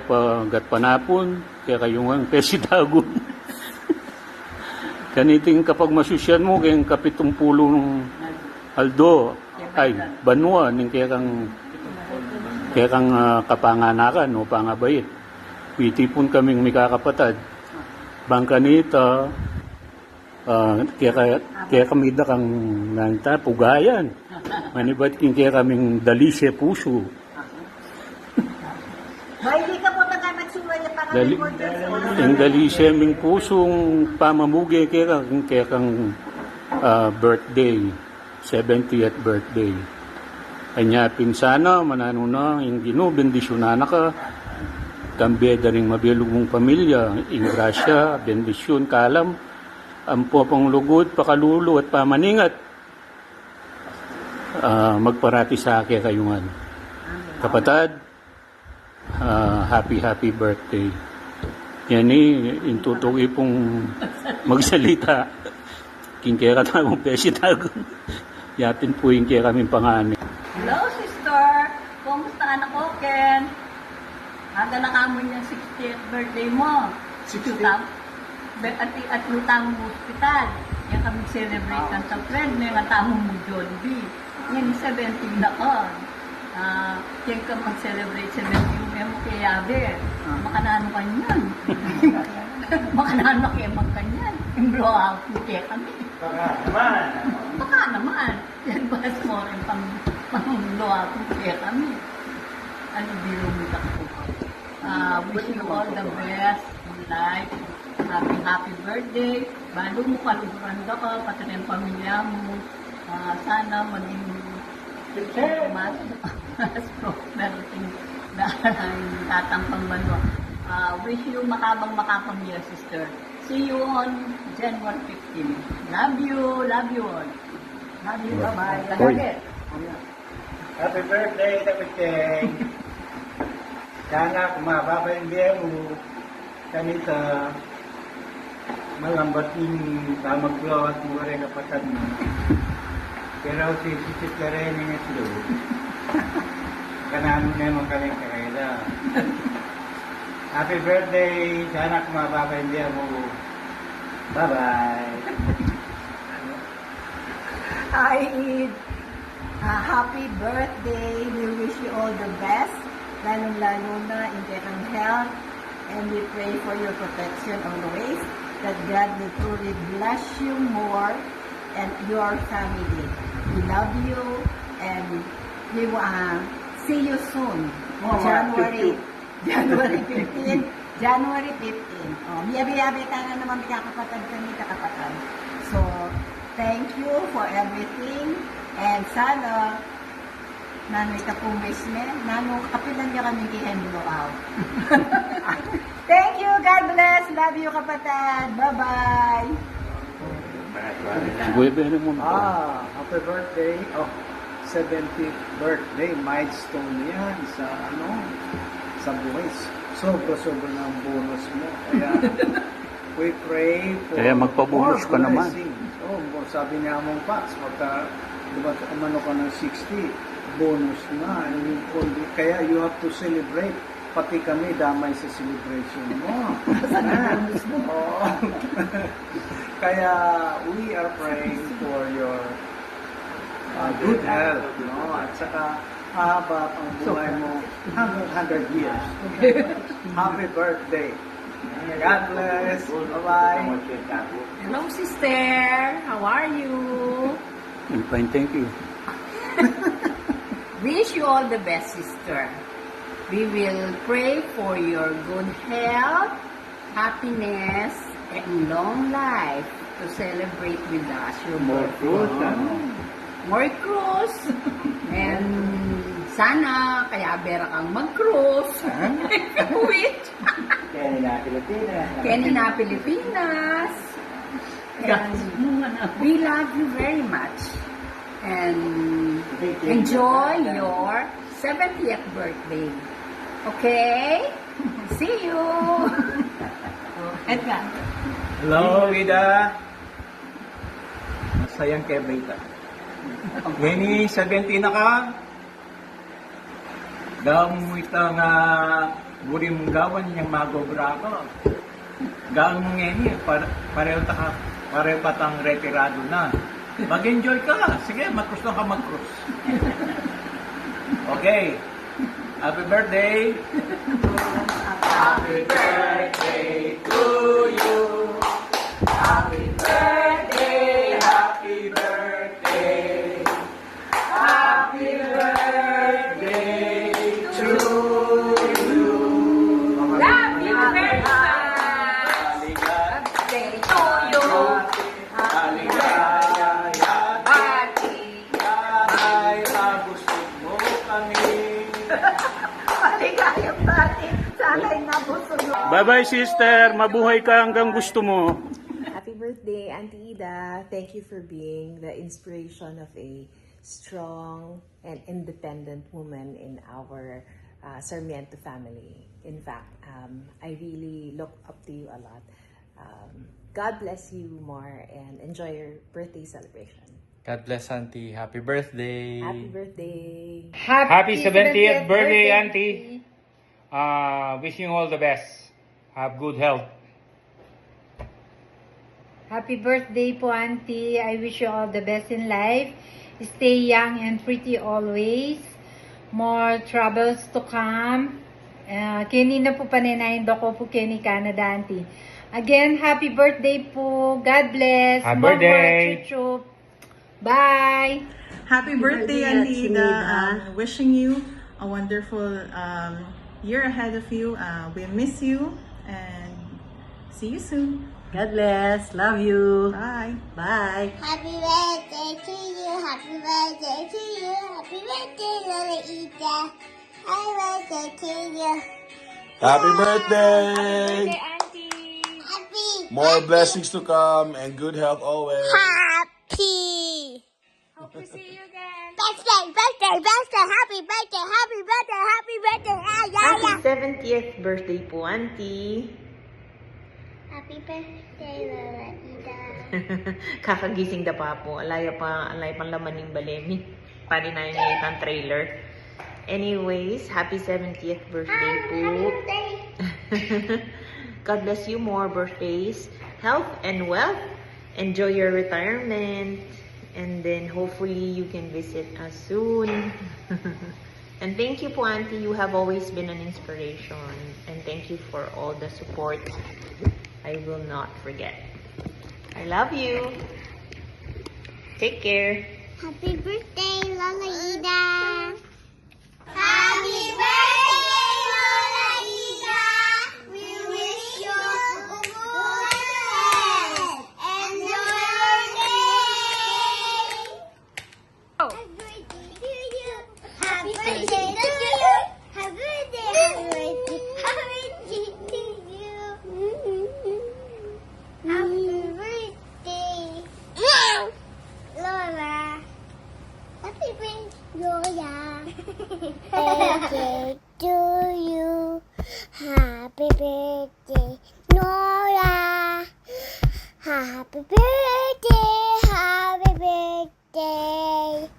pa gat panapon, kaya kayong pesitagon. Kaniting kapag masusyan mo, kayang kapitong pulong Aldo, ay, banwa, ning kaya kang kapanganakan o pangabait. Pitipon kaming mikakapatad. Bangkanita, kaya kami da kang nanta, pugayan. Manibat king kaya kaming dalisya puso. Hindi ka po nagsulay na pangalan Yung dalisya ming pusong pamamugi kaya kang birthday, 70th birthday. Kanya pinsana, manano na, yung bendisyonan ka, kambeda rin mabilog mong pamilya, ingrasya, bendisyon, kalam, ampo pang lugod, pakalulo at pamaningat. Magparati sa akin kayungan. Kapatad, happy birthday. Yan intutuloy pong magsalita. Kingkera tamang pesitagon. Yapin po yung kaya kaming pangani. Hello, sister. Kumusta anak ko, Ken? Aga na kamo niya 60th birthday mo. 60th? At lutang mo hospital. Yan kami celebrate ng sa friend. May matamong mo Jollibee. Yan 17 na ka. Yan ka mag-celebrate 17 mo kay Yabe. Makanano ka niyan. Makanano kaya magkanyan. Yung blow out mo kaya kami. Baka naman. Yan ba mo rin pang-blow out mo kaya kami. Ano biro mo ako. Wish you all the best in life. Happy birthday. Balo mo kaluguran ka, pati rin pamilya mo. Sana maging mas prosperity dahil tatampang banwa. Wish you makapamilya, sister. See you on January 15. Love you all. Love you, bye-bye. Happy birthday, Kapiteng. Sana kumababa yung biya mo kanita malambating tamaglaw at mga rin kapatid mo. Pero si Sisit ka rin yung islo. Kanano na yung mga kaling karela. Happy birthday. Sana kumababa yung biya mo. Bye-bye. Hi, Eid. Happy birthday. We wish you all the best. Lalong-lalo na in getting health. And we pray for your protection always. That God will truly bless you more and your family. We love you and we will see you soon. January 15. January 15. Biyabi-yabi ka nga naman kakapatad kami kakapatad. So, thank you for everything. And sana, nanoy ka po miss me, kapilan niya kami kihen blow out. Thank you, God bless. Love you, kapatid. Bye-bye. Happy birthday. 70th birthday milestone yan sa buhay. Sobra ng bonus mo. Kaya we pray for Kaya magpabonus ka naman. Sabi niya mong Pax, diba umano ka ng 60, bonus na. Kaya you have to celebrate. Pati kami damay sa celebration mo. Kaya we are praying for your good health, at saka haba ang buhay mo hanggang 100 years. Happy birthday. God bless. Bye-bye. Hello, sister. How are you? I'm fine, thank you. Wish you all the best, sister. We will pray for your good health, happiness, and long life to celebrate with us your birthday. More cruise. And sana kaya bera kang mag-cruise. Which? Kenina, Pilipinas. And we love you very much. And enjoy your 70th birthday. Okay? See you! Edgar. Hello, Vida. Masayang kay Beta. Ngani, 70 na ka. Daw mo ita nga Buri mong gawan niyang magobra ko. Gawan mong ngeni, pareho pa tang retirado na. Mag-enjoy ka. Sige, mag-cruise lang ka mag-cruise. Okay. Happy birthday. Happy birthday to you. Happy birthday, happy birthday. Happy birthday to you. Happy birthday to you. Ay, nabusog mo kami. Maligayang dati. Sana'y nabusog mo. Bye-bye, sister. Mabuhay ka hanggang gusto mo. Happy birthday, Auntie Ida. Thank you for being the inspiration of a strong and independent woman in our Sarmiento family. In fact, I really look up to you a lot. God bless you more and enjoy your birthday celebration. God bless, Auntie. Happy birthday. Happy birthday. Happy 70th birthday, Auntie. Wishing you all the best. Have good health. Happy birthday po, Auntie. I wish you all the best in life. Stay young and pretty always. More troubles to come. Kini na po paninayin ko po kini Canada, Auntie. Again, happy birthday po. God bless. Happy More birthday. chup-chup. Bye. Happy birthday, Auntie Ida. Wishing you a wonderful year ahead of you. We miss you and see you soon. God bless. Love you. Bye. Bye. Happy birthday to you, happy birthday to you, happy birthday, Lola Ida. Happy birthday to you. Happy birthday! Happy. More blessings to come and good health always. Happy. Hope to see you again. Birthday, happy birthday, happy birthday, happy birthday. Ah, yeah, Happy yeah. 70th birthday po, Auntie. Happy birthday, Lola Ida. Kakagising da pa po. Alay pang laman ng balemi. Pari na yung ang trailer. Anyways, happy 70th birthday po. Birthday. God bless you, more birthdays, health and wealth. Enjoy your retirement. And then hopefully you can visit us soon. And thank you po, Auntie. You have always been an inspiration. And thank you for all the support. I will not forget. I love you. Take care. Happy birthday, Lola Ida. Happy birthday, Lola Ida. We wish you good health. Enjoy your day. Happy birthday to you. Happy birthday to you. Happy birthday. Happy birthday. Happy birthday to you. Happy birthday. Lola. Happy birthday, Lola. Birthday to you. Happy birthday, Nora. Happy birthday, happy birthday.